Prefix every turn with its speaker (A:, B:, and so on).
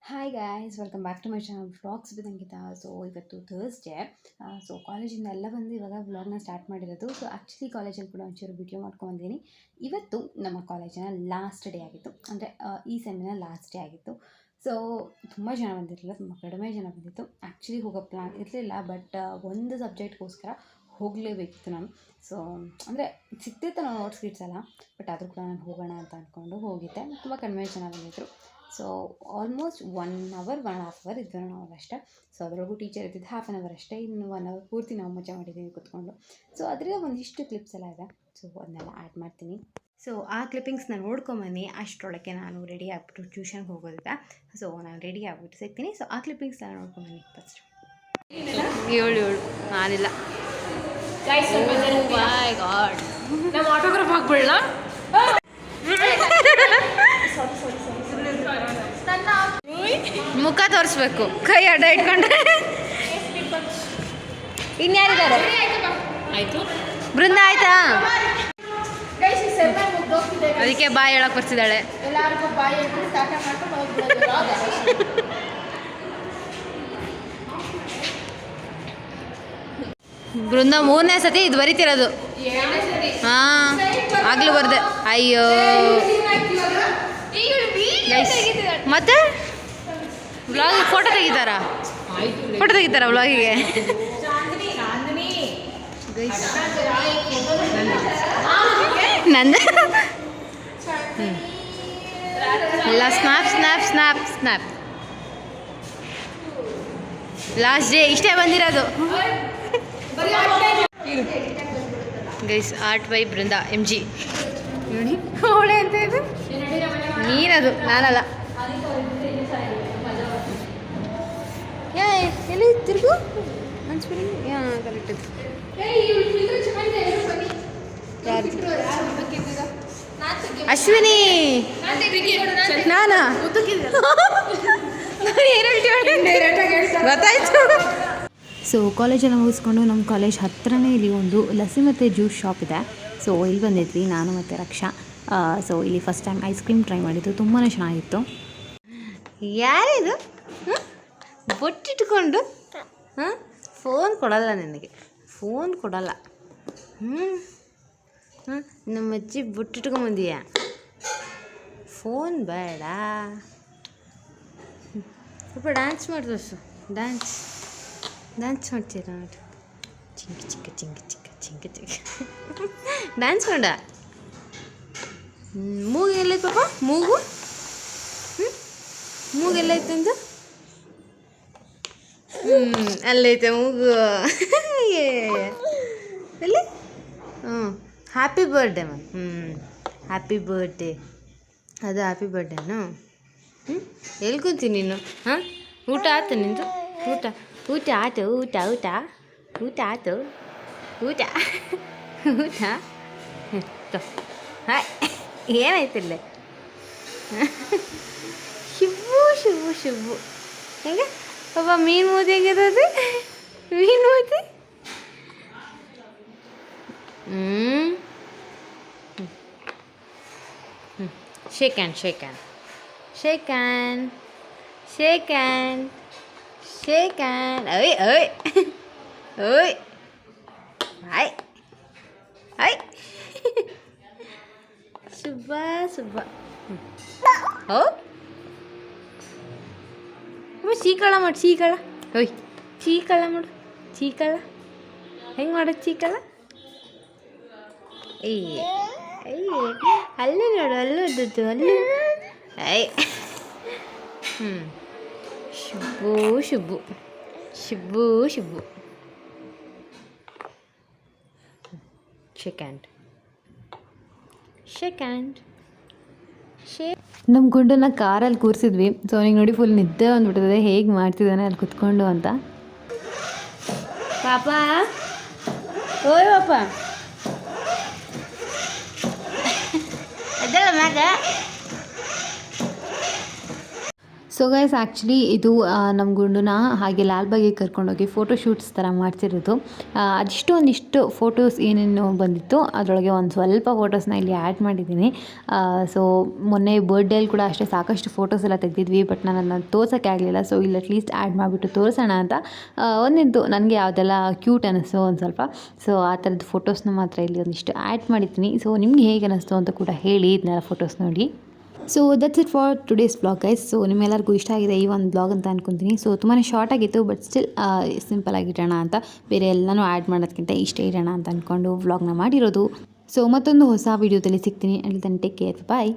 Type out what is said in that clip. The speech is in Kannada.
A: Hi guys, welcome back to my channel vlogs with Ankita. So ಇವತ್ತು ಥರ್ಸ್ಡೇ. ಸೊ ಕಾಲೇಜಿಂದ ಎಲ್ಲ ಬಂದು ಇವಾಗ ವ್ಲಾಗ್ನ ಸ್ಟಾರ್ಟ್ ಮಾಡಿರೋದು. ಸೊ ಆ್ಯಕ್ಚುಲಿ ಕಾಲೇಜಲ್ಲಿ ಕೂಡ ಒಂಚೂರು ವಿಡಿಯೋ ಮಾಡ್ಕೊಂಡಿದ್ದೀನಿ. ಇವತ್ತು ನಮ್ಮ ಕಾಲೇಜಿನ ಲಾಸ್ಟ್ ಡೇ ಆಗಿತ್ತು, ಅಂದರೆ ಈ ಸೆಮ್ಮಿನ ಲಾಸ್ಟ್ ಡೇ ಆಗಿತ್ತು. ಸೊ ತುಂಬ ಜನ ಬಂದಿರಲಿಲ್ಲ, ತುಂಬ ಕಡಿಮೆ ಜನ ಬಂದಿತ್ತು. ಆ್ಯಕ್ಚುಲಿ ಹೋಗೋ ಪ್ಲ್ಯಾನ್ ಇರಲಿಲ್ಲ, ಬಟ್ ಒಂದು ಸಬ್ಜೆಕ್ಟ್ಗೋಸ್ಕರ ಹೋಗಲೇಬೇಕಿತ್ತು ನಾನು. ಸೊ ಅಂದರೆ ಸಿಕ್ತಿತ್ತು ನಾವು ನೋಟ್ಸ್ ಗಿಟ್ಸ್ ಎಲ್ಲ, ಬಟ್ ಆದರೂ ಕೂಡ ನಾನು ಹೋಗೋಣ ಅಂತ ಅಂದ್ಕೊಂಡು ಹೋಗಿದ್ದೆ. ತುಂಬ ಕಡಿಮೆ ಜನ ಬಂದಿದ್ದರು. ಸೊ ಆಲ್ಮೋಸ್ಟ್ 1 ಅವರ್ 1.5 ಅವರ್ ಇದ್ದರು ನಾವು ಅಷ್ಟೇ. ಸೊ ಅದರೊಳಗೂ ಟೀಚರ್ ಇದ್ದಿದ್ದು ಹಾಫ್ ಆನ್ ಅವರ್ ಅಷ್ಟೇ. ಇನ್ನು 1 ಅವರ್ ಪೂರ್ತಿ ನಾವು ಮಜಾ ಮಾಡಿದ್ದೀವಿ ಕೂತ್ಕೊಂಡು. ಸೊ ಅದರಿಂದ ಒಂದಿಷ್ಟು ಕ್ಲಿಪ್ಸ್ ಎಲ್ಲ ಇದೆ, ಸೊ ಅದನ್ನೆಲ್ಲ ಆ್ಯಡ್ ಮಾಡ್ತೀನಿ. ಸೊ ಆ ಕ್ಲಿಪ್ಪಿಂಗ್ಸ್ನ ನೋಡ್ಕೊಂಬನ್ನಿ. ಅಷ್ಟರೊಳಗೆ ನಾನು ರೆಡಿ ಆಗಿಬಿಟ್ಟು ಟ್ಯೂಷನ್ಗೆ ಹೋಗೋದಿದೆ. ಸೊ ನಾನು ರೆಡಿ ಆಗಿಬಿಟ್ಟು ಸಿಗ್ತೀನಿ. ಸೊ ಆ ಕ್ಲಿಪ್ಪಿಂಗ್ಸ್ನೆಲ್ಲ ನೋಡ್ಕೊಂಬನ್ನಿ ಫಸ್ಟ್. 7 ನಾನಿಲ್ಲ. ಮೈ ಗಾಡ್,
B: ನಮ್ಮ ಆಟೋಗ್ರಾಫ್ ಹಾಕ್ಬಿಡಲ್ಲ.
A: ಮುಖ ತೋರಿಸ್ಬೇಕು, ಕೈ ಅಡ್ಡ ಇಟ್ಕೊಂಡ್ರೆ. ಇನ್ಯಾರಿದ್ದಾರೆ?
B: ಆಯ್ತು,
A: ಬೃಂದ ಆಯ್ತಾ? ಅದಕ್ಕೆ ಬಾಯ್ ಹೇಳಕ್ ಬರ್ತಿದ್ದಾಳೆ. ಬೃಂದ 3ನೇ ಸತಿ ಇದು ಬರಿತಿರೋದು. ಹಾಂ, ಆಗ್ಲೂ ಬರ್ದೆ. ಅಯ್ಯೋ, ಮತ್ತೆ ವ್ಲಾಗಿಗೆ ಫೋಟೋ ತೆಗಿತಾರಾ? ಫೋಟೋ ತೆಗಿತಾರಾ ವ್ಲಾಗಿಗೆ? ನಂದು ಎಲ್ಲ snap snap snap snap. Last day ಇಷ್ಟೇ ಬಂದಿರೋದು guys. Art by Brinda MG. ನೋಡಿ ಅವಳೆ ಅಂತ ಇದು, ನೀನದು, ನಾನಲ್ಲ. ಎಲ್ಲಿ ತಿರುಗು ಅನ್ಸ್ಬಿಡಿ. ಕರೆಕ್ಟ್ ಇದು. ಅಶ್ವಿನಿ, ನಾನಾ? ಗೊತ್ತಾಯ್ತು. ಸೊ ಕಾಲೇಜೆಲ್ಲ ಮುಗಿಸ್ಕೊಂಡು ನಮ್ಮ ಕಾಲೇಜ್ ಹತ್ತಿರನೇ ಇಲ್ಲಿ ಒಂದು ಲಸ್ಸಿ ಮತ್ತು ಜ್ಯೂಸ್ ಶಾಪ್ ಇದೆ. ಸೊ ಇಲ್ಲಿ ಬಂದಿದ್ವಿ ನಾನು ಮತ್ತು ರಕ್ಷಾ. ಸೊ ಇಲ್ಲಿ first time ice cream try ಮಾಡಿದ್ದು, ತುಂಬಾ ಚೆನ್ನಾಗಿತ್ತು. ಯಾರಿದು ಬೊಟ್ಟಿಟ್ಕೊಂಡು? ಹಾಂ, ಫೋನ್ ಕೊಡಲ್ಲ ನನಗೆ, ಫೋನ್ ಕೊಡಲ್ಲ. ನಮ್ಮ ಅಜ್ಜಿ ಬೊಟ್ಟಿಟ್ಕೊಂಬಂದೀಯ, ಫೋನ್ ಬೇಡ. ಸ್ವಲ್ಪ ಡ್ಯಾನ್ಸ್ ಮಾಡ್ದೋಸು, ಡ್ಯಾನ್ಸ್ ಮಾಡ್ತೀರ ನೋಡಿ. ಚಿಂಕ ಚಿಕ್ಕ ಚಿಂಕ ಚಿಕ್ಕ ಚಿಂಕ ಚಿಕ್ಕ ಡ್ಯಾನ್ಸ್ ಮಾಡ. ಮೂಗು ಎಲ್ಲೈತೆ ಪಾಪ? ಮೂಗು ಎಲ್ಲೈತೆ ಅಂತ? ಅಲ್ಲೈತೆ ಮೂಗು. ಎಲ್ಲಿ? Happy birthday ma'am. Happy birthday. ಅದು ಹ್ಯಾಪಿ ಬರ್ಡೇನು? ಎಲ್ಲಿ ಕೂತೀನಿ ನೀನು? ಹಾಂ, ಊಟ ಆಯ್ತು ನಿಂದು? ಊಟ ಆಯ್ತು. ಆಯ್ತು. ಊಟ ಹಾಯ್, ಏನಾಯ್ತಿಲ್ಲ? ಶಿವು ಹೆಂಗೆ ಪಾಪ ಮೀನು ಮೂತಿ ಹೆಂಗಿರ್ತದೆ? ಮೀನು ಮೂತಿ. Shake hand. ಓಯ್ ಹಾಯ್ ಶುಭ. ಓ ಚೀಕಳ ಮಾಡು, ಚೀಕಳ. ಓಯ್ ಚೀಕಳ ಮಾಡು, ಚೀಕಳ. ಹೆಂಗೆ ಮಾಡೋದು ಚೀಕಳ? ಅಯ್ಯ ಅಲ್ಲೂ ನೋಡು, ಅಲ್ಲೂ ಇದ್ದದ್ದು ಅಲ್ಲೂ. ಶುಭು. Shake hand. ನಮ್ಮ ಗುಂಡನ್ನ ಕಾರಲ್ಲಿ ಕೂರಿಸಿದ್ವಿ. ಸೊ ಅವನಿಗೆ ನೋಡಿ ಫುಲ್ ನಿದ್ದೆ ಬಂದ್ಬಿಟ್ಟಿದೆ, ಹೇಗೆ ಮಾಡ್ತಿದ್ದಾನೆ ಅಲ್ಲಿ ಕುತ್ಕೊಂಡು ಅಂತ. ಪಾಪ, ಓಯ್ ಪಾಪ ಅದಲ್ಲ ಮ್ಯಾಗ. ಸೊ ಗೈಸ್ ಆ್ಯಕ್ಚುಲಿ ಇದು ನಮ್ಮ ಗುಂಡುನ ಹಾಗೆ ಲಾಲ್ಬಾಗಿಗೆ ಕರ್ಕೊಂಡೋಗಿ ಫೋಟೋ ಶೂಟ್ಸ್ ಥರ ಮಾಡ್ತಿರೋದು. ಒಂದಿಷ್ಟು ಫೋಟೋಸ್ ಏನೇನು ಬಂದಿತ್ತು ಅದರೊಳಗೆ ಒಂದು ಸ್ವಲ್ಪ ಫೋಟೋಸ್ನ ಇಲ್ಲಿ ಆ್ಯಡ್ ಮಾಡಿದ್ದೀನಿ. ಸೊ ಮೊನ್ನೆ ಬರ್ಡೇಲಿ ಕೂಡ ಅಷ್ಟೇ ಸಾಕಷ್ಟು ಫೋಟೋಸ್ ಎಲ್ಲ ತೆಗೆದಿದ್ವಿ, ಬಟ್ ನಾನು ಅದನ್ನ ತೋರ್ಸೋಕ್ಕೆ ಆಗಲಿಲ್ಲ. ಸೊ ಇಲ್ಲಿ ಅಟ್ಲೀಸ್ಟ್ ಆ್ಯಡ್ ಮಾಡಿಬಿಟ್ಟು ತೋರಿಸೋಣ ಅಂತ ಒಂದಿದ್ದು ನನಗೆ ಯಾವುದೆಲ್ಲ ಕ್ಯೂಟ್ ಅನ್ನಿಸ್ತು ಒಂದು ಸ್ವಲ್ಪ. ಸೊ ಆ ಥರದ್ದು ಫೋಟೋಸ್ನ ಮಾತ್ರ ಇಲ್ಲಿ ಒಂದಿಷ್ಟು ಆ್ಯಡ್ ಮಾಡಿದ್ದೀನಿ. ಸೊ ನಿಮ್ಗೆ ಹೇಗೆ ಅನ್ನಿಸ್ತು ಅಂತ ಕೂಡ ಹೇಳಿ ಇದನ್ನೆಲ್ಲ ಫೋಟೋಸ್ ನೋಡಿ. So that's it for today's blog guys. So ನಿಮ್ಮೆಲ್ಲರಿಗೂ ಇಷ್ಟ ಆಗಿದೆ ಈ ಒಂದು ಬ್ಲಾಗ್ ಅಂತ ಅಂದ್ಕೊತೀನಿ. ಸೊ ತುಂಬಾ ಶಾರ್ಟ್ ಆಗಿತ್ತು, ಬಟ್ ಸ್ಟಿಲ್ ಸಿಂಪಲ್ ಆಗಿರೋಣ ಅಂತ, ಬೇರೆ ಎಲ್ಲನೂ ಆ್ಯಡ್ ಮಾಡೋದಕ್ಕಿಂತ ಇಷ್ಟೇ ಇರೋಣ ಅಂತ ಅಂದ್ಕೊಂಡು ವ್ಲಾಗ್ನ ಮಾಡಿರೋದು. ಸೊ ಮತ್ತೊಂದು ಹೊಸ ವೀಡಿಯೋದಲ್ಲಿ ಸಿಗ್ತೀನಿ. ಅಲ್ಲಿ ತನಕ ಟೇಕ್ ಕೇರ್, ಬಾಯ್.